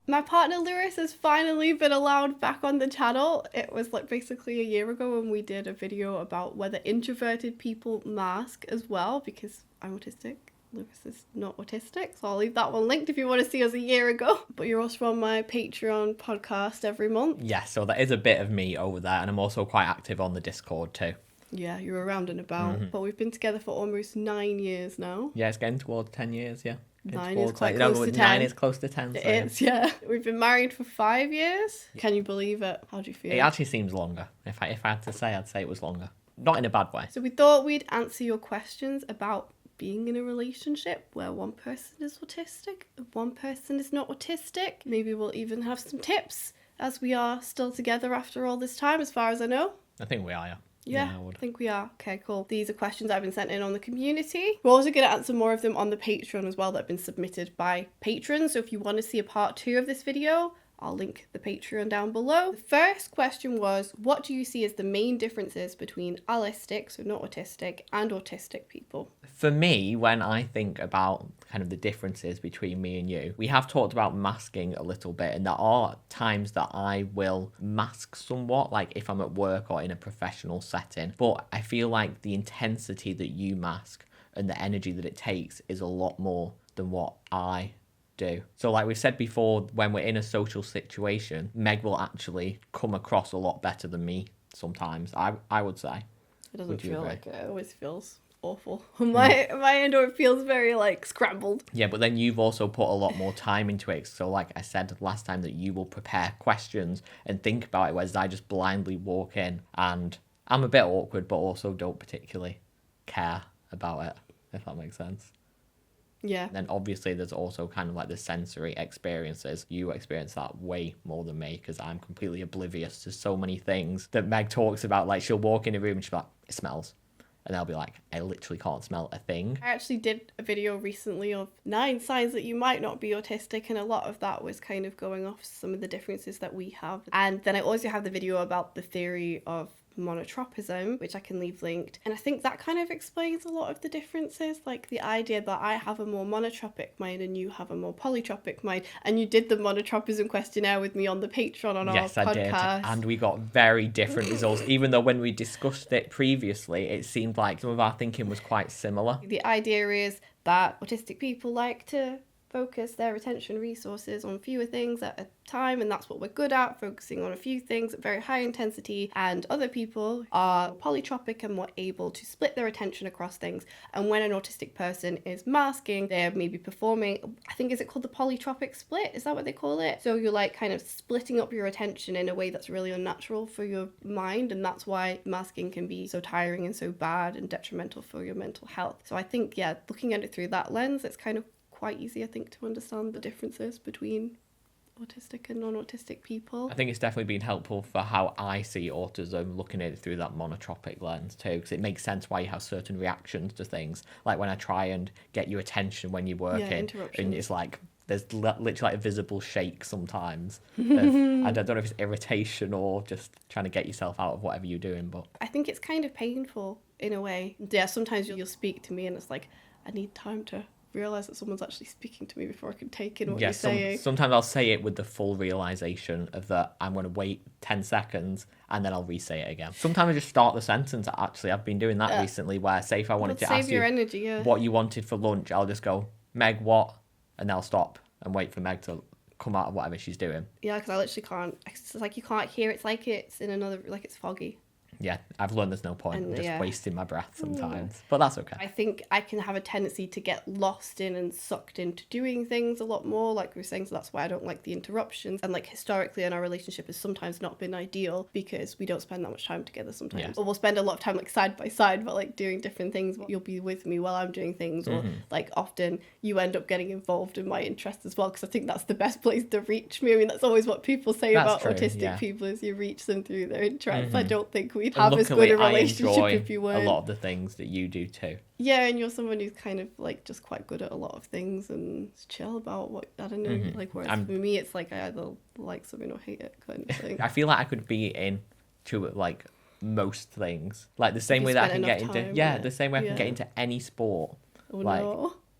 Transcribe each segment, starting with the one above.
My partner Lewis has finally been allowed back on the channel. It was like basically a year ago when we did a video about whether introverted people mask as well, because I'm autistic. Lewis is not autistic, so I'll leave that one linked if you want to see us a year ago. But you're also on my Patreon podcast every month. Yeah, so there is a bit of me over there, and I'm also quite active on the Discord too. Yeah, you're around and about. But we've been together for almost 9 years now. Yeah, it's getting towards 10 years, yeah. 9 is quite close to 10. 9 is close to 10. So It's, yeah. We've been married for 5 years. Can you believe it? How do you feel? it actually seems longer. If I had to say, I'd say it was longer. Not in a bad way. So we thought we'd answer your questions about being in a relationship where one person is autistic and one person is not autistic. Maybe we'll even have some tips, as we are still together after all this time, as far as I know. I think we are, yeah. Yeah, I think we are. Okay, cool. These are questions that have been sent in on the community. We're also going to answer more of them on the Patreon as well that have been submitted by patrons. So if you want to see a part 2 of this video, I'll link the Patreon down below. The first question was, what do you see as the main differences between allistic, so not autistic, and autistic people? For me, when I think about kind of the differences between me and you, we have talked about masking a little bit, and there are times that I will mask somewhat, like if I'm at work or in a professional setting. But I feel like the intensity that you mask and the energy that it takes is a lot more than what I do. So like we've said before, when we're in a social situation, Meg will actually come across a lot better than me sometimes, I would say. It doesn't feel like it. It always feels awful. My end, or it feels very like scrambled. Yeah, but then you've also put a lot more time into it. So like I said last time, that you will prepare questions and think about it, whereas I just blindly walk in, and I'm a bit awkward, but also don't particularly care about it, if that makes sense. Yeah. Then obviously there's also kind of like the sensory experiences. You experience that way more than me, because I'm completely oblivious to so many things that Meg talks about. Like she'll walk in a room and she'll be like, it smells. And I'll be like, I literally can't smell a thing. I actually did a video recently of 9 signs that you might not be autistic, and a lot of that was kind of going off some of the differences that we have. And then I also have the video about the theory of monotropism, which I can leave linked, and I think that kind of explains a lot of the differences, like the idea that I have a more monotropic mind and you have a more polytropic mind. And you did the monotropism questionnaire with me on the Patreon on our podcast. Yes, I did, and we got very different results, even though when we discussed it previously, it seemed like some of our thinking was quite similar. The idea is that autistic people like to focus their attention resources on fewer things at a time, and that's what we're good at, focusing on a few things at very high intensity, and other people are polytropic and more able to split their attention across things. And when an autistic person is masking, they're maybe performing, I think, is it called the polytropic split? Is that what they call it? So you're like kind of splitting up your attention in a way that's really unnatural for your mind, and that's why masking can be so tiring and so bad and detrimental for your mental health. So I think, yeah, looking at it through that lens, it's kind of quite easy, I think, to understand the differences between autistic and non-autistic people. I think it's definitely been helpful for how I see autism, looking at it through that monotropic lens too, because it makes sense why you have certain reactions to things. Like when I try and get your attention when you're working, and it's like there's literally like a visible shake sometimes. I don't know if it's irritation or just trying to get yourself out of whatever you're doing, but I think it's kind of painful in a way. Yeah, sometimes you'll speak to me and it's like, I need time to realise that someone's actually speaking to me before I can take in what you're saying. Sometimes I'll say it with the full realisation of that I'm going to wait 10 seconds and then I'll re-say it again. Sometimes I just start the sentence, actually. I've been doing that recently, where say if I wanted to ask you what you wanted for lunch, I'll just go, Meg, what? And I'll stop and wait for Meg to come out of whatever she's doing. Yeah, because I literally can't. It's like you can't hear. It's like it's in another, like it's foggy. Yeah, I've learned there's no point. I'm just wasting my breath sometimes. But that's okay. I think I can have a tendency to get lost in and sucked into doing things a lot more, like we were saying, so that's why I don't like the interruptions. And like historically in our relationship has sometimes not been ideal because we don't spend that much time together sometimes. Yeah. Or we'll spend a lot of time like side by side, but like doing different things. You'll be with me while I'm doing things, or like often you end up getting involved in my interests as well, because I think that's the best place to reach me. I mean, that's always what people say about autistic people, is you reach them through their interests. I don't think we'd have as good a relationship if you weren't. A lot of the things that you do too. Yeah, and you're someone who's kind of like just quite good at a lot of things and chill about what, I don't know, like whereas for me it's like I either like something or hate it kind of thing. I feel like I could be into like most things, like the same way that I can get into the same way I can get into any sport.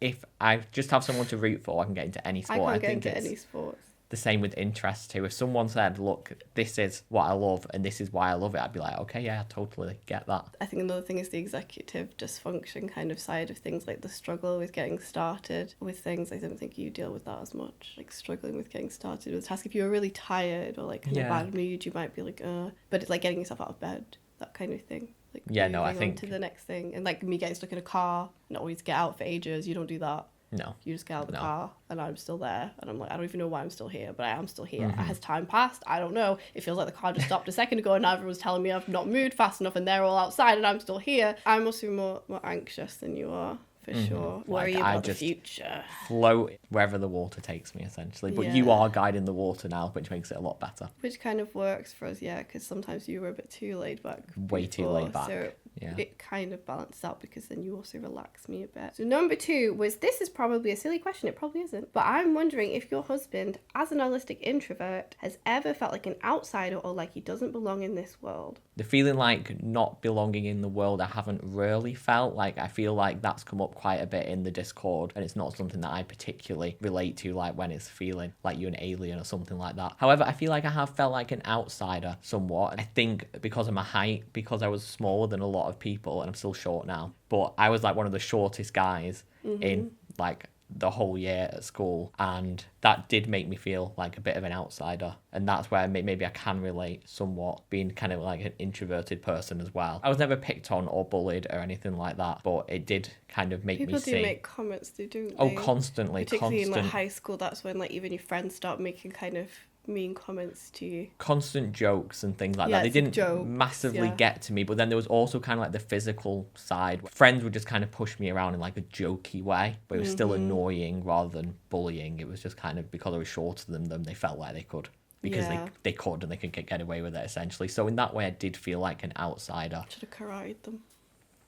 If I I just have someone to root for, I can get into any sport. I can't get into any sports. the same with interests too. If someone said, look, this is what I love and this is why I love it, I'd be like, okay, yeah, I totally get that. I think another thing is the executive dysfunction kind of side of things, like the struggle with getting started with things. I don't think you deal with that as much, like struggling with getting started with a task. If you're really tired or like in a bad mood, you might be like, but it's like getting yourself out of bed, that kind of thing. Like I think on to the next thing. And like me getting stuck in a car, not always get out for ages, you don't do that. No. You just get out of the car and I'm still there. And I'm like, I don't even know why I'm still here, but I am still here. Has time passed? I don't know. It feels like the car just stopped a second ago and now everyone's telling me I've not moved fast enough and they're all outside and I'm still here. I must be more anxious than you are. For sure. Worry about the future. Float wherever the water takes me, essentially. But you are guiding the water now, which makes it a lot better. Which kind of works for us, because sometimes you were a bit too laid back. Way too laid back. So it kind of balanced out because then you also relax me a bit. So number 2 was, this is probably a silly question, it probably isn't, but I'm wondering if your husband, as an allistic introvert, has ever felt like an outsider or like he doesn't belong in this world. The feeling like not belonging in the world, I haven't really felt. Like, I feel like that's come up quite a bit in the Discord, and it's not something that I particularly relate to, like when it's feeling like you're an alien or something like that. However, I feel like I have felt like an outsider somewhat. I think because of my height, because I was smaller than a lot of people, and I'm still short now, but I was like one of the shortest guys in like the whole year at school, and that did make me feel like a bit of an outsider, and that's where maybe I can relate somewhat, being kind of like an introverted person as well. I was never picked on or bullied or anything like that, but it did kind of make me see. People do make comments, don't they? Oh, constantly. Particularly in like high school, that's when like even your friends start making kind of mean comments to you. Constant jokes and things like that. They didn't massively get to me, but then there was also kind of like the physical side. Friends would just kind of push me around in like a jokey way, but it was still annoying rather than bullying. It was just kind of because I was shorter than them, they felt like they could. Because they could and they could get away with it, essentially. So in that way, I did feel like an outsider. Should have karate'd them.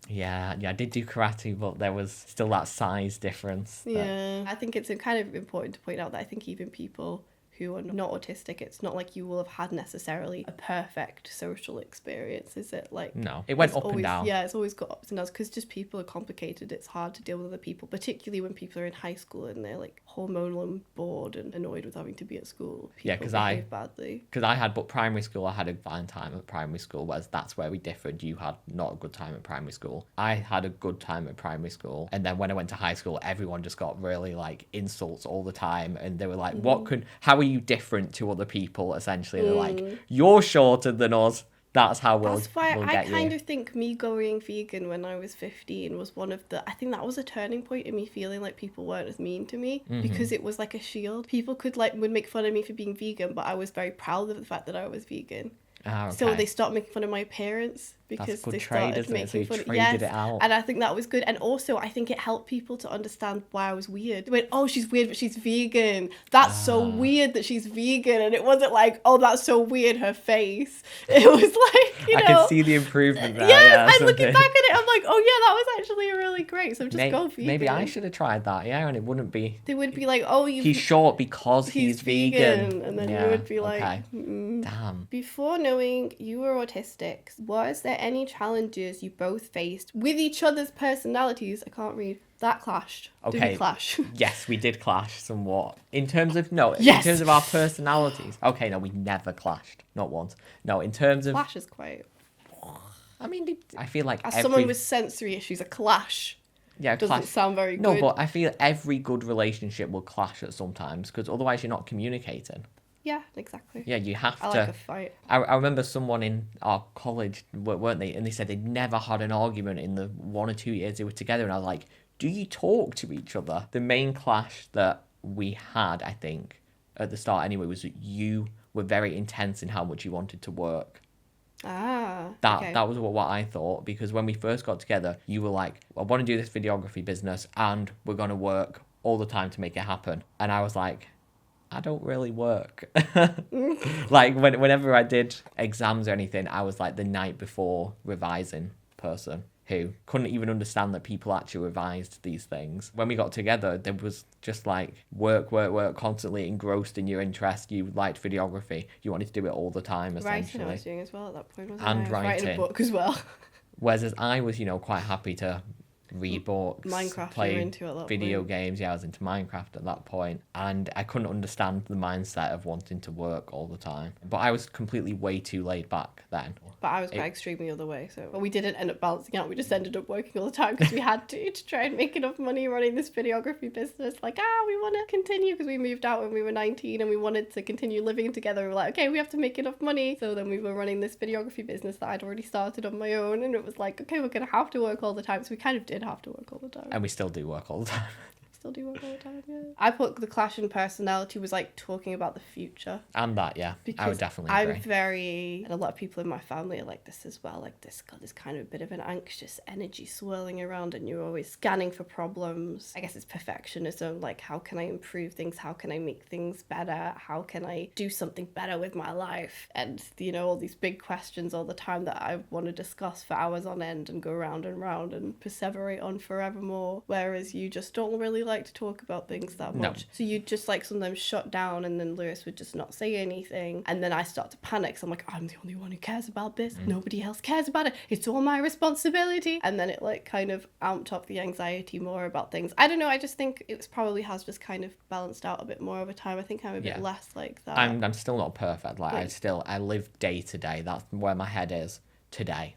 Yeah, I did do karate, but there was still that size difference. I think it's kind of important to point out that I think even people who are not autistic, it's not like you will have had necessarily a perfect social experience, is it? Like, no, it went up and down. Yeah, it's always got ups and downs because just people are complicated. It's hard to deal with other people, particularly when people are in high school and they're like hormonal and bored and annoyed with having to be at school. People because I had, but primary school, I had a fine time at primary school, whereas that's where we differed. You had not a good time at primary school. I had a good time at primary school, and then when I went to high school, everyone just got really like insults all the time, and they were like, how are you different to other people, essentially? They're like, you're shorter than us. That's how we'll That's why we'll I get kind you. of think me going vegan when I was 15 was one of the, I think that was a turning point in me feeling like people weren't as mean to me because it was like a shield. People would make fun of me for being vegan, but I was very proud of the fact that I was vegan. Okay. So they stopped making fun of my appearance because they started making fun. It out. And I think that was good. And also, I think it helped people to understand why I was weird. They went, "Oh, she's weird, but she's vegan. That's so weird that she's vegan." And it wasn't like, "Oh, that's so weird, her face." It was like, I can see the improvement there. Yes, I'm looking back at it. I'm like, "Oh yeah, that was actually really great." So just go vegan. Maybe I should have tried that. Yeah, and it wouldn't be. They would be like, "Oh, he's short because he's vegan," and then you would be like, okay. Damn. Before knowing you were autistic, was there any challenges you both faced with each other's personalities? I can't read. That clashed. Okay. Did we clash? Yes, we did clash somewhat. In terms of in terms of our personalities. Okay, no, we never clashed. Not once. No, in terms of Clash is quite. I mean, I feel like As someone with sensory issues, a clash doesn't sound very good. No, but I feel every good relationship will clash at some times because otherwise you're not communicating. Yeah, exactly. Yeah, you have to. I like a fight. I remember someone in our college, weren't they? And they said they'd never had an argument in the 1 or 2 years they were together. And I was like, do you talk to each other? The main clash that we had, I think, at the start anyway, was that you were very intense in how much you wanted to work. That was what I thought, because when we first got together, you were like, I want to do this videography business and we're going to work all the time to make it happen. And I was like, I don't really work. Like whenever I did exams or anything, I was like the night before revising person who couldn't even understand that people actually revised these things. When we got together, there was just like work, constantly engrossed in your interest. You liked videography. You wanted to do it all the time, essentially. Writing I was doing as well at that point, wasn't and I? writing. Writing a book as well. Whereas I was, quite happy to read books, Minecraft play you were into at that video point. games. Yeah, I was into Minecraft at that point, and I couldn't understand the mindset of wanting to work all the time. But I was completely way too laid back then. But I was quite extremely the other way. So, but we didn't end up balancing out. We just ended up working all the time because we had to try and make enough money running this videography business. Like, we want to continue because we moved out when we were 19 and we wanted to continue living together. We were like, okay, we have to make enough money. So then we were running this videography business that I'd already started on my own, and it was like, okay, we're gonna have to work all the time. So we kind of did have to work all the time. And we still do work all the time. Still do work all the time, yeah. I put the clash in personality was like talking about the future. And that, yeah, because I would definitely agree. I'm very, and a lot of people in my family are like this as well, like this got this kind of a bit of an anxious energy swirling around and you're always scanning for problems. I guess it's perfectionism, like how can I improve things? How can I make things better? How can I do something better with my life? And, you know, all these big questions all the time that I want to discuss for hours on end and go round and round and perseverate on forevermore. Whereas you just don't really like to talk about things that much. So you just like sometimes shut down, and then Lewis would just not say anything, and then I start to panic. So I'm like, I'm the only one who cares about this. Nobody else cares about it. It's all my responsibility. And then it like kind of amped up the anxiety more about things. I don't know. I just think it probably has just kind of balanced out a bit more over time. I think I'm a bit less like that. I'm still not perfect. Like I live day to day. That's where my head is today.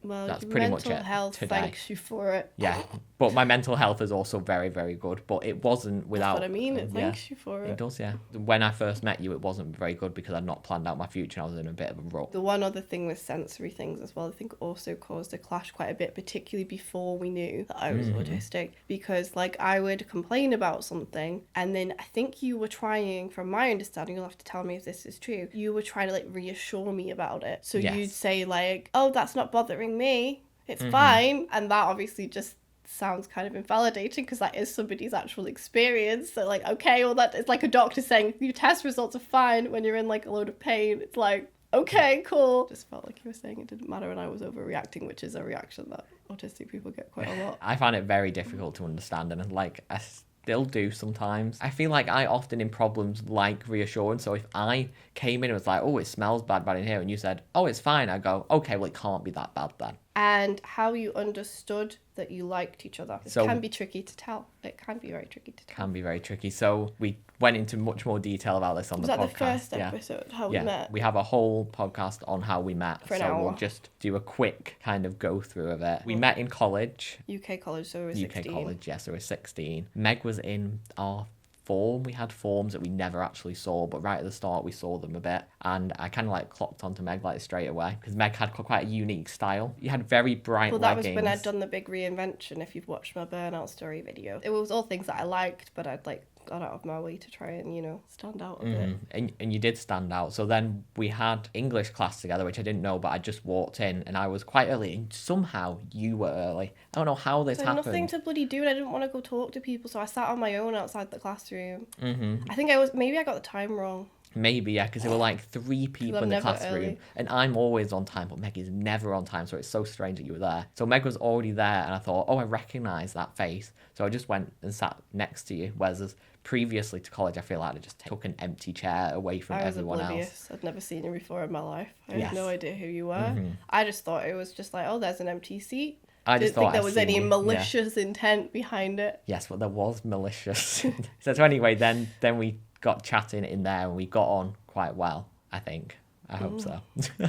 Well, that's your pretty much mental it health today. thanks you for it. Yeah, but my mental health is also very, very good. But it wasn't without. That's what I mean. It thanks you for it. It does, yeah. When I first met you, it wasn't very good because I'd not planned out my future and I was in a bit of a rut. The one other thing with sensory things as well, I think also caused a clash quite a bit, particularly before we knew that I was autistic, because like I would complain about something and then I think you were trying, from my understanding, you'll have to tell me if this is true, you were trying to like reassure me about it. So you'd say like, oh, that's not bothering me. It's fine. And that obviously just sounds kind of invalidating because that is somebody's actual experience. So like, okay, well, that it's like a doctor saying your test results are fine when you're in like a load of pain. It's like, okay, cool. Just felt like you were saying it didn't matter and I was overreacting, which is a reaction that autistic people get quite a lot. I find it very difficult to understand, and like I still do sometimes. I feel like I often in problems like reassurance. So if I came in and was like, oh, it smells bad in here, and you said, oh, it's fine, I go, okay, well, it can't be that bad then. And how you understood that you liked each other. It can be tricky to tell. It can be very tricky to tell. Can be very tricky. So we went into much more detail about this on the podcast. Was that the first episode, how we met? We have a whole podcast on how we met. For an hour. We'll just do a quick kind of go through of it. We met in college. UK college, so we were 16. UK college, yes, so we were 16. Meg was in our form. We had forms that we never actually saw, but right at the start we saw them a bit, and I kind of like clocked onto Meg like straight away because Meg had quite a unique style. You had very bright that leggings. was when I'd done the big reinvention, if you've watched my burnout story video. It was all things that I liked, but I'd like got out of my way to try and, you know, stand out a bit. And you did stand out. So then we had English class together, which I didn't know, but I just walked in and I was quite early, and somehow you were early. I don't know how this happened. Nothing to bloody do, and I didn't want to go talk to people, so I sat on my own outside the classroom. I think maybe I got the time wrong. Maybe, yeah, because there were like 3 people in the classroom, early. and I'm always on time, but Meg is never on time, so it's so strange that you were there. So Meg was already there, and I thought, oh, I recognise that face. So I just went and sat next to you, whereas previously to college, I feel like I just took an empty chair away from everyone else. I was oblivious. I'd never seen you before in my life. I had no idea who you were. I just thought it was just like, oh, there's an empty seat. I didn't think there was any malicious intent behind it. Yes, but there was malicious. So anyway, then we got chatting in there and we got on quite well, I think. I hope so.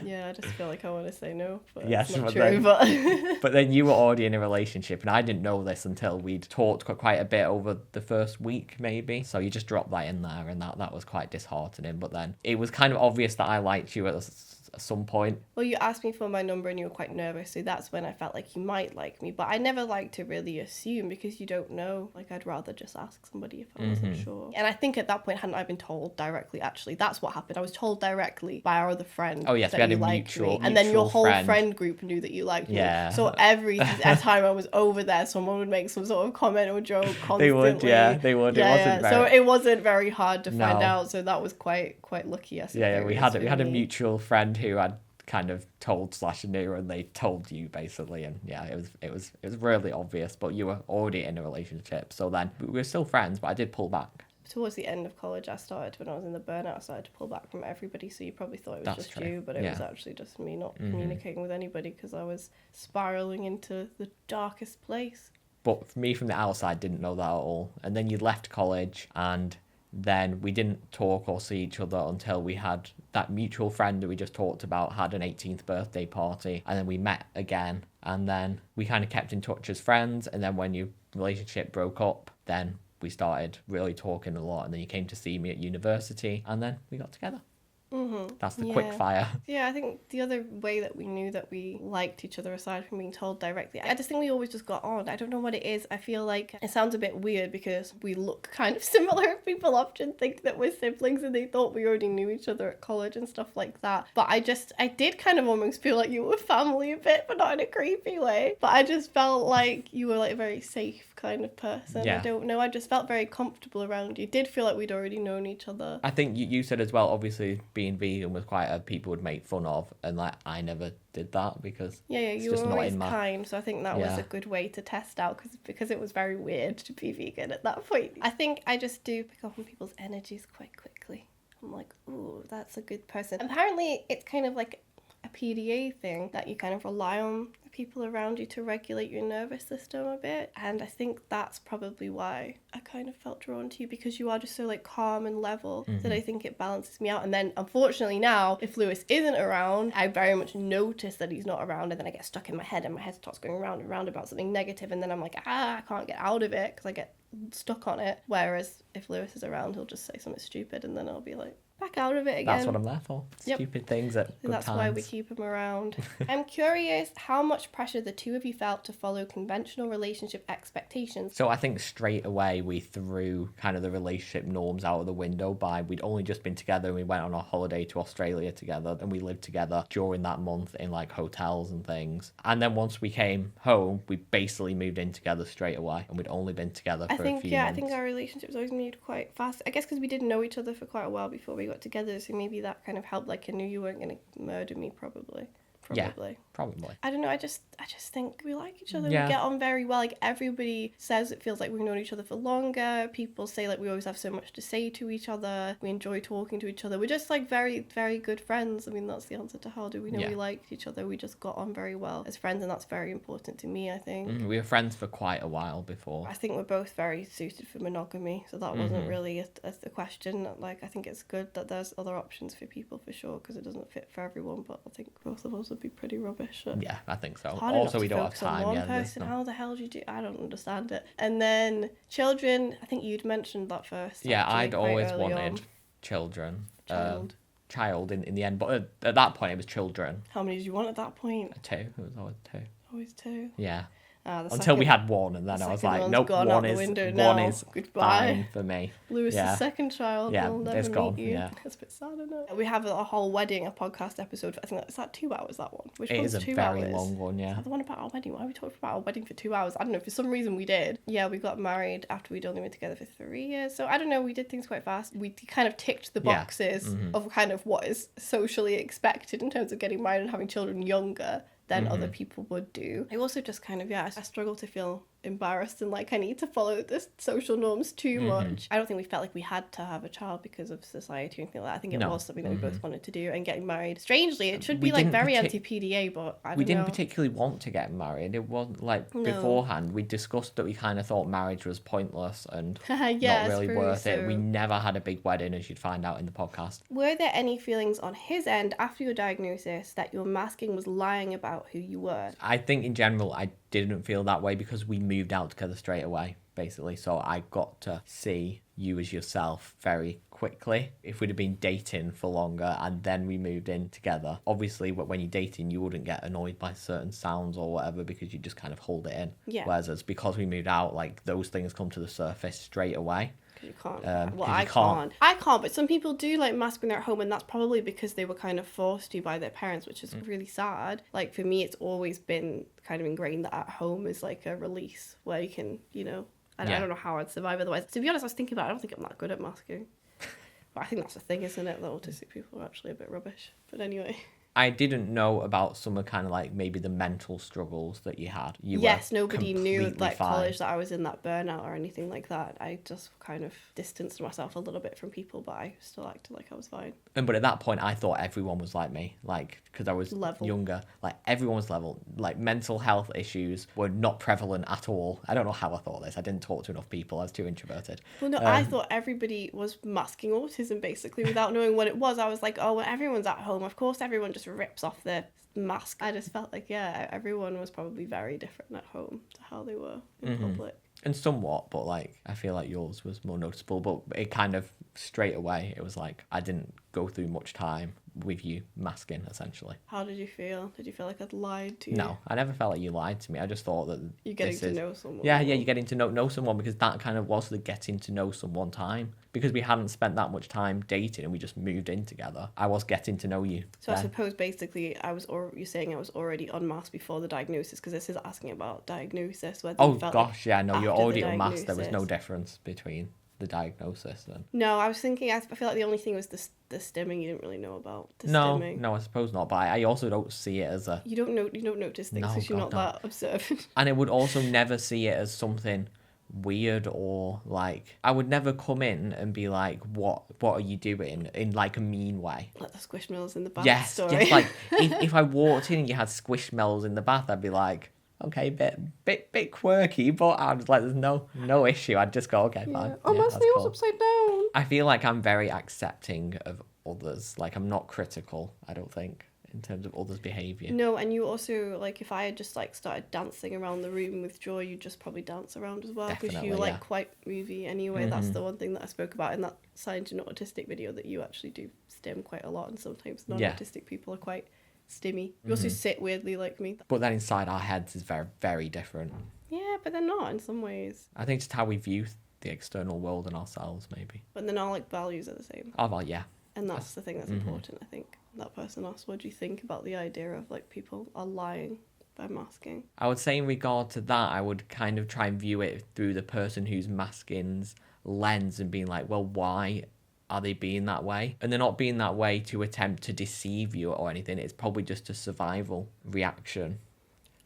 Yeah, I just feel like I want to say no, but yes, it's not true. But then you were already in a relationship, and I didn't know this until we'd talked quite a bit over the first week, maybe. So you just dropped that in there, and that was quite disheartening. But then it was kind of obvious that I liked you at some point. Well, you asked me for my number and you were quite nervous, so that's when I felt like you might like me. But I never like to really assume because you don't know. Like, I'd rather just ask somebody if I wasn't sure. And I think at that point, hadn't I been told directly, actually? That's what happened. I was told directly by our other friend. Oh, yes, we had a mutual and then your whole friend group knew that you liked me. So every time I was over there, someone would make some sort of comment or joke constantly. They would. It wasn't very... So it wasn't very hard to find out. So that was quite lucky, I suppose. Yeah, we had a mutual friend who had kind of told / knew, and they told you basically, and yeah, it was really obvious. But you were already in a relationship, so then we were still friends, but I did pull back. Towards the end of college, when I was in the burnout, I started to pull back from everybody, so you probably thought it was just you, but it was actually just me not communicating with anybody because I was spiraling into the darkest place. But for me, from the outside, didn't know that at all. And then you left college, and then we didn't talk or see each other until we had that mutual friend that we just talked about had an 18th birthday party, and then we met again, and then we kind of kept in touch as friends. And then when your relationship broke up, then we started really talking a lot, and then you came to see me at university, and then we got together. That's the quick fire. Yeah, I think the other way that we knew that we liked each other, aside from being told directly, I just think we always just got on. I don't know what it is. I feel like it sounds a bit weird because we look kind of similar. People often think that we're siblings and they thought we already knew each other at college and stuff like that. But I did kind of almost feel like you were family a bit, but not in a creepy way. But I just felt like you were like a very safe kind of person. Yeah. I don't know. I just felt very comfortable around you. It did feel like we'd already known each other. I think you said as well, obviously being vegan was quite a people would make fun of, and like I never did that because you just were not always in my... kind, so I think that was a good way to test out because it was very weird to be vegan at that point. I think I just do pick up on people's energies quite quickly. I'm like, ooh, that's a good person. Apparently it's kind of like a PDA thing that you kind of rely on the people around you to regulate your nervous system a bit, and I think that's probably why I kind of felt drawn to you, because you are just so like calm and level that I think it balances me out. And then unfortunately now, if Lewis isn't around, I very much notice that he's not around, and then I get stuck in my head and my head starts going round and round about something negative, and then I'm like, I can't get out of it because I get stuck on it. Whereas if Lewis is around, he'll just say something stupid and then I'll be like, back out of it again. That's what I'm there for. Stupid things at good That's times. why we keep him around. I'm curious how much pressure the two of you felt to follow conventional relationship expectations. So I think straight away we threw kind of the relationship norms out of the window by we'd only just been together and we went on a holiday to Australia together and we lived together during that month in like hotels and things. And then once we came home, we basically moved in together straight away, and we'd only been together for a few months. I think our relationships always moved quite fast. I guess because we didn't know each other for quite a while before we got together, so maybe that kind of helped. Like, I knew you weren't going to murder me, probably. Yeah, probably. I don't know, I just think we like each other. Yeah. We get on very well. Like, everybody says it feels like we've known each other for longer. People say like we always have so much to say to each other. We enjoy talking to each other. We're just like very, very good friends. I mean, that's the answer to how do we know we liked each other. We just got on very well as friends, and that's very important to me, I think. We were friends for quite a while before. I think we're both very suited for monogamy, so that wasn't really a question. Like, I think it's good that there's other options for people, for sure, because it doesn't fit for everyone, but I think both of us would be pretty rubbish. Yeah, I think so. Hard Also, enough we to don't have focus on time. one person. How the hell do you do? I don't understand it. And then children, I think you'd mentioned that first. Yeah, actually, I'd quite always early wanted on. children. Child. In the end, but at that point it was children. How many did you want at that point? 2. It was always 2. Always 2. Yeah. The Until we second- had 1, and then the I was second like, one's nope, gone out one the is window one now. is Goodbye. fine for me. Lewis's Yeah. second child Yeah, will it's never gone, meet you. yeah. It's a bit sad, isn't it? We have a whole wedding, a podcast episode. I think is that 2 hours, that one? Which It one's is a 2 very hours? long one, yeah. The one about our wedding. Why are we talking about our wedding for 2 hours? I don't know. For some reason we did. Yeah, we got married after we'd only been together for 3 years. So I don't know. We did things quite fast. We kind of ticked the boxes of kind of what is socially expected in terms of getting married and having children younger than other people would do. I also just kind of, I struggle to feel embarrassed and like I need to follow the social norms too much. I don't think we felt like we had to have a child because of society or anything like that. I think it was something that we both wanted to do, and getting married, strangely, it should be like very anti-PDA, but I don't know. We didn't particularly want to get married. It wasn't like beforehand we discussed that we kind of thought marriage was pointless and not really worth it. We never had a big wedding, as you'd find out in the podcast. Were there any feelings on his end after your diagnosis that your masking was lying about who you were? I think in general I didn't feel that way because we moved out together straight away, basically. So I got to see you as yourself very quickly. If we'd have been dating for longer and then we moved in together, obviously when you're dating you wouldn't get annoyed by certain sounds or whatever because you just kind of hold it in. Yeah. Whereas because we moved out, like those things come to the surface straight away. You can't. Well, I can't. I can't, but some people do like mask when they're at home, and that's probably because they were kind of forced to by their parents, which is really sad. Like for me, it's always been kind of ingrained that at home is like a release where you can, I don't know how I'd survive otherwise. To be honest, I was thinking about it, I don't think I'm that good at masking. But I think that's the thing, isn't it? That autistic people are actually a bit rubbish. But anyway. I didn't know about some of kind of like maybe the mental struggles that you had. You Yes, were nobody knew completely like fine. college that I was in that burnout or anything like that. I just kind of distanced myself a little bit from people, but I still acted like I was fine. But at that point, I thought everyone was like me, like, because I was Level. younger, like everyone was level. Like mental health issues were not prevalent at all. I don't know how I thought this. I didn't talk to enough people. I was too introverted. Well, no, I thought everybody was masking autism basically without knowing what it was. I was like, oh, when everyone's at home, of course everyone just rips off their mask. I just felt like, yeah, everyone was probably very different at home to how they were in public. And somewhat, but like I feel like yours was more noticeable. But it kind of straight away, it was like I didn't go through much time with you masking essentially. How did you feel? Did you feel like I'd lied to you? No, I never felt like you lied to me. I just thought that You're getting to know someone. Yeah, you're getting to know someone, because that kind of was the getting to know someone time. Because we hadn't spent that much time dating and we just moved in together. I was getting to know you. So I suppose basically you're saying I was already unmasked before the diagnosis, because this is asking about diagnosis. Whether you felt Gosh, yeah, no, you're after the already unmasked. There was no diagnosis. difference between the diagnosis then. No, I was thinking, I feel like the only thing was the stimming. You didn't really know about the No, stimming. no, I suppose not. But I also don't see it as a... You don't notice things No, because you're God, not no. that observant. And I would also never see it as something weird, or like I would never come in and be like, what are you doing, in like a mean way. Like the Squishmallows in the bath Yes, story. yes, like if I walked in and you had Squishmallows in the bath, I'd be like, okay, bit quirky, but I'd like, there's no issue. I'd just go, okay, fine. Oh, Yeah, my that's snail's cool. upside down. I feel like I'm very accepting of others. Like I'm not critical, I don't think, in terms of others' behaviour. No, and you also, like, if I had just like started dancing around the room with Joy, you'd just probably dance around as well, because Definitely, you like yeah. quite movie anyway. That's the one thing that I spoke about in that Science and Autistic video, that you actually do stim quite a lot, and sometimes non-autistic people are quite stimmy. You also sit weirdly like me. But then inside our heads is very, very different. Yeah, but they're not in some ways. I think just how we view the external world and ourselves, maybe. But then our like values are the same. Oh, well, yeah. And that's the thing that's important, I think. That person asked, what do you think about the idea of like people are lying by masking? I would say in regard to that, I would kind of try and view it through the person who's masking's lens and being like, well, why are they being that way? And they're not being that way to attempt to deceive you or anything. It's probably just a survival reaction.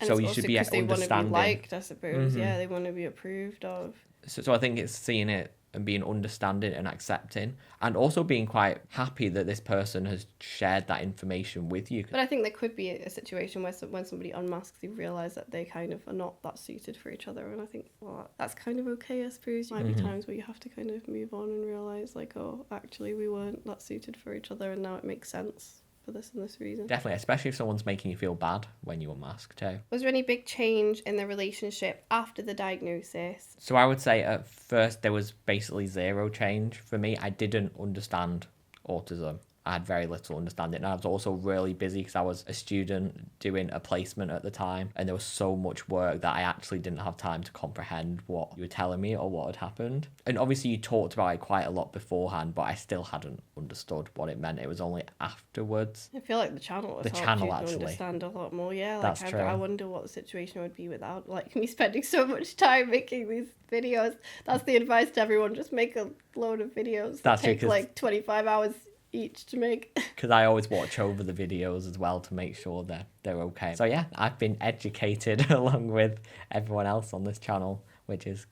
And So it's you also should be 'cause they want to be understanding. liked, I suppose. Yeah, they want to be approved of. So I think it's seeing it and being understanding and accepting, and also being quite happy that this person has shared that information with you. But I think there could be a situation where when somebody unmasks, you realise that they kind of are not that suited for each other. And I think, well, that's kind of okay, I suppose. There might be times where you have to kind of move on and realise, like, oh, actually, we weren't that suited for each other, and now it makes sense for this and this reason. Definitely, especially if someone's making you feel bad when you unmask too. Was there any big change in the relationship after the diagnosis? So I would say at first there was basically zero change for me. I didn't understand autism. I had very little understanding, and I was also really busy because I was a student doing a placement at the time, and there was so much work that I actually didn't have time to comprehend what you were telling me or what had happened. And obviously you talked about it quite a lot beforehand, but I still hadn't understood what it meant. It was only afterwards. I feel like the channel has The helped channel you to actually. understand a lot more. Yeah, like That's I true. wonder what the situation would be without like me spending so much time making these videos. That's the advice to everyone: just make a load of videos that That's true, take 'cause- like 25 hours each to make. Because I always watch over the videos as well to make sure that they're okay. So yeah, I've been educated along with everyone else on this channel, which is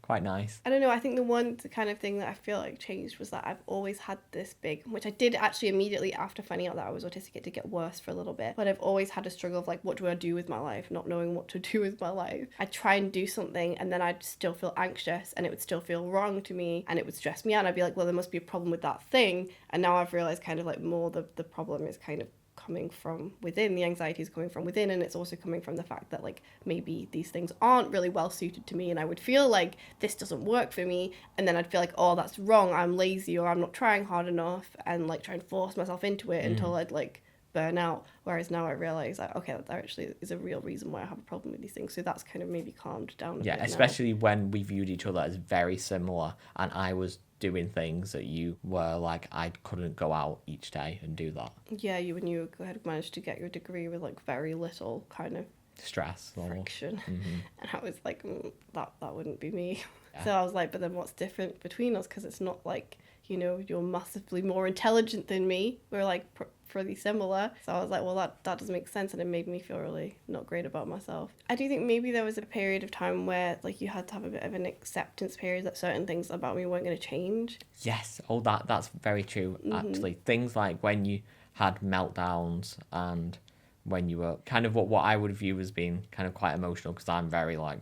quite nice. I don't know, I think the kind of thing that I feel like changed was that I've always had this big, which I did actually immediately after finding out that I was autistic, it did get worse for a little bit, but I've always had a struggle of like, what do I do with my life? Not knowing what to do with my life. I'd try and do something and then I'd still feel anxious and it would still feel wrong to me and it would stress me out and I'd be like, well, there must be a problem with that thing. And now I've realised kind of like more the problem is kind of coming from within. The anxiety is coming from within, and it's also coming from the fact that like maybe these things aren't really well suited to me, and I would feel like this doesn't work for me, and then I'd feel like, oh, that's wrong, I'm lazy or I'm not trying hard enough, and like try and force myself into it until I'd like burn out. Whereas now I realise that okay, that actually is a real reason why I have a problem with these things. So that's kind of maybe calmed down a Yeah, bit especially when we viewed each other as very similar, and I was doing things that you were like, I couldn't go out each day and do that. Yeah, when you had managed to get your degree with like very little kind of Stress or friction, and I was like, that wouldn't be me. Yeah. So I was like, but then what's different between us? Because it's not like you know, you're massively more intelligent than me. We're like pretty similar. So I was like, well, that doesn't make sense, and it made me feel really not great about myself. I do think maybe there was a period of time where like you had to have a bit of an acceptance period that certain things about me weren't going to change. Yes. Oh, that's very true, actually. Things like when you had meltdowns and when you were kind of what I would view as being kind of quite emotional, because I'm very like,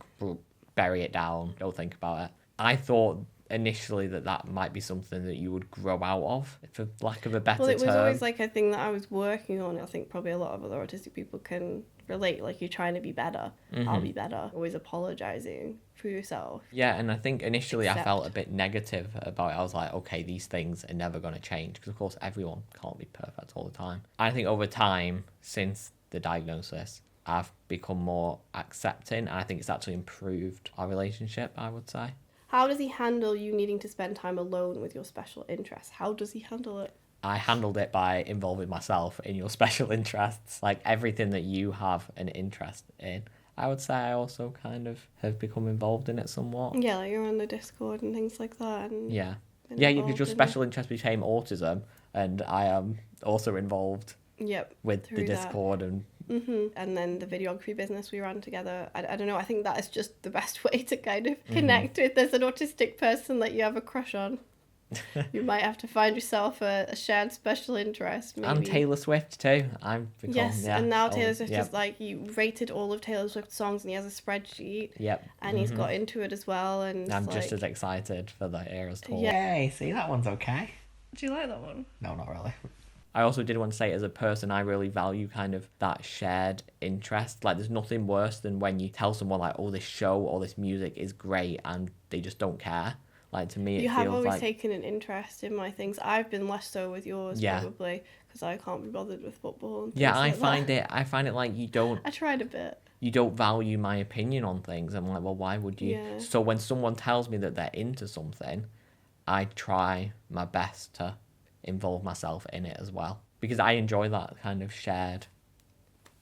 bury it down, don't think about it. I thought initially that might be something that you would grow out of, for lack of a better term. Well, it was always like a thing that I was working on. I think probably a lot of other autistic people can relate. Like, you're trying to be better. I'll be better. Always apologizing for yourself. Yeah, and I think initially I felt a bit negative about it. I was like, okay, these things are never going to change, because of course everyone can't be perfect all the time. I think over time, since the diagnosis, I've become more accepting, and I think it's actually improved our relationship, I would say. How does he handle you needing to spend time alone with your special interests? How does he handle it? I handled it by involving myself in your special interests. Like, everything that you have an interest in, I would say I also kind of have become involved in it somewhat. Yeah, like you're on the Discord and things like that. And yeah, because your special interest became autism, and I am also involved with the Discord and... And then the videography business we ran together. I don't know, I think that is just the best way to kind of connect with. There's an autistic person that you have a crush on. You might have to find yourself a shared special interest, maybe. And Taylor Swift too. And now Taylor Swift is like, you rated all of Taylor Swift's songs, and he has a spreadsheet. And he's got into it as well. And I'm just as excited for the Eras tour. Yay, see, that one's okay. Do you like that one? No, not really. I also did want to say, as a person, I really value kind of that shared interest. Like, there's nothing worse than when you tell someone, like, oh, this show or this music is great, and they just don't care. Like, to me, it feels like... You have always taken an interest in my things. I've been less so with yours, probably, because I can't be bothered with football and things I find it like you don't... I tried a bit. You don't value my opinion on things. I'm like, well, why would you? Yeah. So when someone tells me that they're into something, I try my best to involve myself in it as well, because I enjoy that kind of shared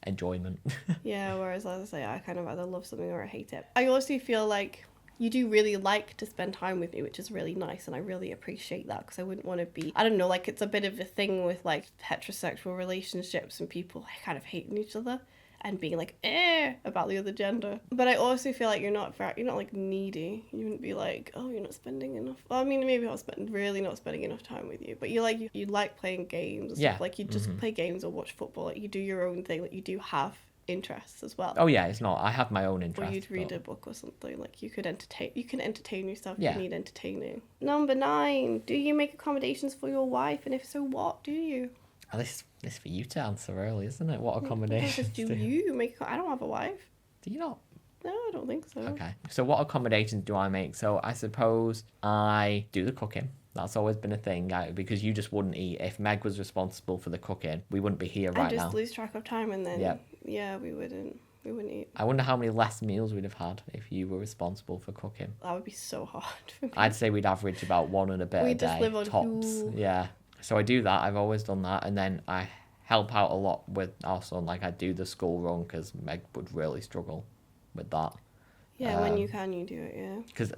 enjoyment. Yeah, whereas, as I say, I kind of either love something or I hate it. I also feel like you do really like to spend time with me, which is really nice, and I really appreciate that, because I wouldn't want to be, I don't know, like, it's a bit of a thing with like heterosexual relationships and people kind of hating each other and being like about the other gender. But I also feel like you're not like needy. You wouldn't be like, oh, you're not spending enough. Well, I mean, maybe I was really not spending enough time with you, but you like playing games and stuff. Like, you just play games or watch football. Like, you do your own thing. Like, you do have interests as well. Oh yeah, it's not, I have my own interests. Or you'd read a book or something. Like, you can entertain yourself if you need entertaining. Number 9, do you make accommodations for your wife, and if so, what do you? Oh, this is for you to answer, really, isn't it? What accommodations do you make? I don't have a wife. Do you not? No, I don't think so. Okay, so what accommodations do I make? So I suppose I do the cooking. That's always been a thing, because you just wouldn't eat. If Meg was responsible for the cooking, we wouldn't be here right now. I'd just lose track of time, and then we wouldn't eat. I wonder how many less meals we'd have had if you were responsible for cooking. That would be so hard for me. I'd say we'd average about 1 and a bit a day. We just live on tops. fuel. Yeah. So I do that. I've always done that, and then I help out a lot with our son. Like, I do the school run, because Meg would really struggle with that. Yeah, when you can, you do it. Yeah. Because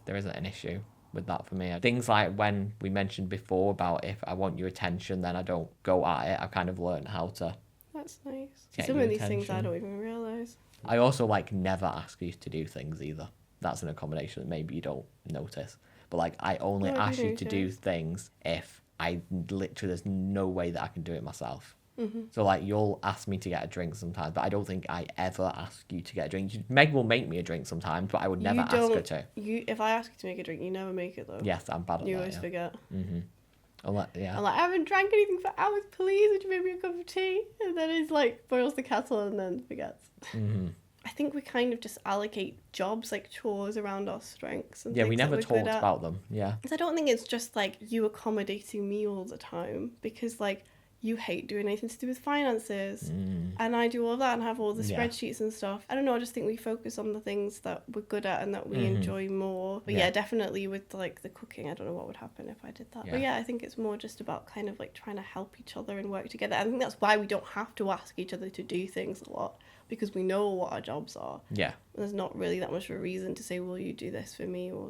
there isn't an issue with that for me. Things like when we mentioned before about if I want your attention, then I don't go at it. I've kind of learned how to. That's nice. Some of these things I don't even realise. I also never ask you to do things either. That's an accommodation that maybe you don't notice. But I only ask you to do things if there's no way that I can do it myself. So you'll ask me to get a drink sometimes, but I don't think I ever ask you to get a drink. Meg will make me a drink sometimes, but I would never ask her to. If I ask you to make a drink, you never make it though. Yes, I'm bad at that. You always forget. I'm like, I haven't drank anything for hours, please, would you make me a cup of tea? And then he's boils the kettle and then forgets. I think we kind of just allocate jobs, like chores, around our strengths. And we never talked about them. Yeah. Because I don't think it's just you accommodating me all the time, because you hate doing anything to do with finances. And I do all that and have all the spreadsheets and stuff. I don't know, I just think we focus on the things that we're good at and that we enjoy more. But yeah, definitely with like the cooking, I don't know what would happen if I did that. But yeah, I think it's more just about kind of like trying to help each other and work together. I think that's why we don't have to ask each other to do things a lot, because we know what our jobs are. Yeah. There's not really that much of a reason to say, will you do this for me, or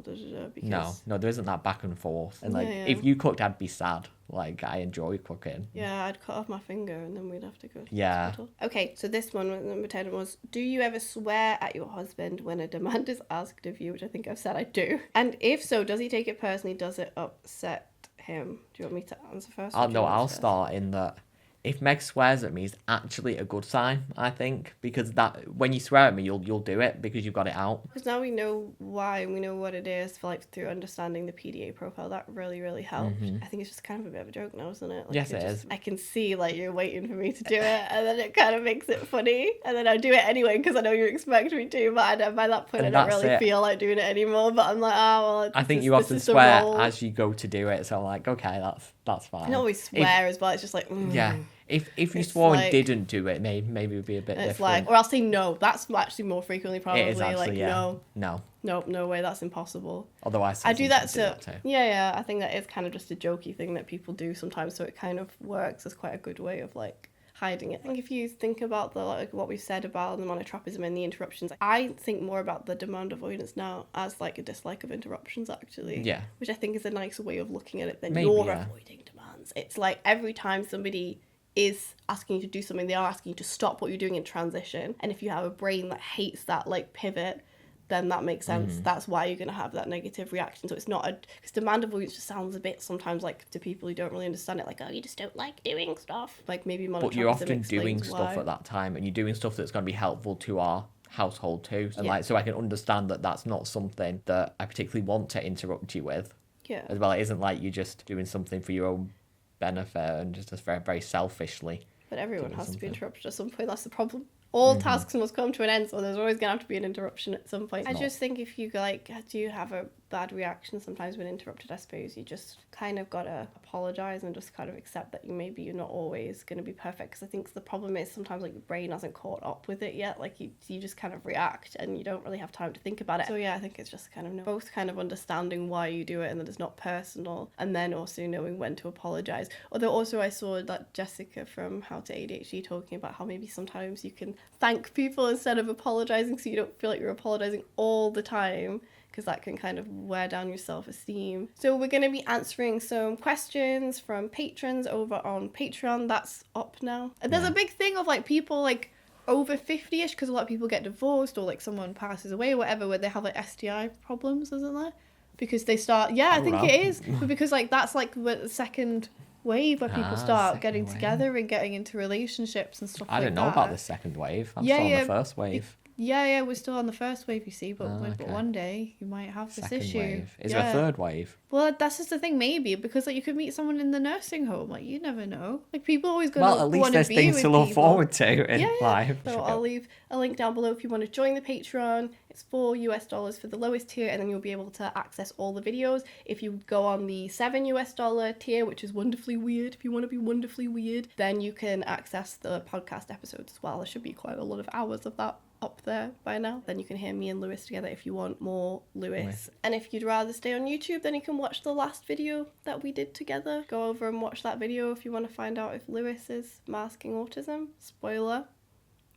because... No, there isn't that back and forth. And like, if you cooked, I'd be sad. Like, I enjoy cooking. Yeah, I'd cut off my finger and then we'd have to go to the Yeah. hospital. Okay, so this one, number 10 was, do you ever swear at your husband when a demand is asked of you? Which I think I've said I do. And if so, does he take it personally? Does it upset him? Do you want me to answer first? No, I'll start in that. If Meg swears at me, it's actually a good sign, I think, because that when you swear at me, you'll do it because you've got it out. Because now we know why and we know what it is, for like through understanding the PDA profile. That really, really helped. I think it's just kind of a bit of a joke now, isn't it? Like, Yes, it is. I can see like you're waiting for me to do it, and then it kind of makes it funny, and then I do it anyway because I know you expect me to. But by that point, And I don't that's really it. feel like doing it anymore. But I'm like, well, I think you often swear as you go to do it, so I'm like, okay, that's fine. I don't always swear as well. It's just like, Yeah. If you It's swore like- and didn't do it, maybe it would be a bit It's different. like, or I'll say no. That's actually more frequently probably. It is actually, like, yeah. no, no way, that's impossible. Otherwise, I do that too. too. Yeah, I think that is kind of just a jokey thing that people do sometimes, so it kind of works as quite a good way of like hiding it. I think if you think about the like what we've said about the monotropism and the interruptions, I think more about the demand avoidance now as like a dislike of interruptions actually. Yeah. Which I think is a nicer way of looking at it than Maybe, you're yeah. avoiding demands. It's like every time somebody is asking you to do something, they are asking you to stop what you're doing in transition. And if you have a brain that hates that like pivot, then that makes sense. That's why you're going to have that negative reaction. So it's not because demand avoidance just sounds a bit sometimes like to people who don't really understand it, like, oh, you just don't like doing stuff. Like maybe monotropism. But you're often doing explains stuff why. at that time, and you're doing stuff that's going to be helpful to our household too. And Yeah. like, so I can understand that that's not something that I particularly want to interrupt you with. Yeah. As well, it isn't like you're just doing something for your own benefit and just very, very selfishly. But everyone doing has to be something. interrupted at some point. That's the problem. All tasks must come to an end, so there's always going to have to be an interruption at some point. I just think if you like do have a bad reaction sometimes when interrupted, I suppose you just kind of gotta apologize and just kind of accept that maybe you're not always going to be perfect. Because I think the problem is sometimes like your brain hasn't caught up with it yet. Like you just kind of react and you don't really have time to think about it. So yeah, I think it's just kind of both kind of understanding why you do it and that it's not personal, and then also knowing when to apologize. Although also I saw that Jessica from How to ADHD talking about how maybe sometimes you can thank people instead of apologizing, so you don't feel like you're apologizing all the time, because that can kind of wear down your self-esteem. So we're going to be answering some questions from patrons over on Patreon. That's up now. And there's a big thing of like people like over 50ish, because a lot of people get divorced or like someone passes away or whatever, where they have like STI problems, isn't there? Because they start, I think it is, but because like that's like the second wave where people start second getting wave. together and getting into relationships and stuff I like that. didn't know about the second wave. I'm Yeah, still on yeah. the first wave. Yeah, we're still on the first wave, you see, but, but okay. one day you might have this Second issue. wave. Is there a third wave? Well, that's just the thing, maybe, because like you could meet someone in the nursing home, like you never know. Like people always go. Well, at least there's things to look forward to in life. So I'll leave a link down below if you want to join the Patreon. It's $4 for the lowest tier, and then you'll be able to access all the videos. If you go on the $7 tier, which is wonderfully weird, if you want to be wonderfully weird, then you can access the podcast episodes as well. There should be quite a lot of hours of that up there by now. Then you can hear me and Lewis together if you want more Lewis. And if you'd rather stay on YouTube, then you can watch the last video that we did together. Go over and watch that video if you want to find out if Lewis is masking autism. Spoiler,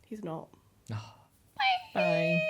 he's not. Bye.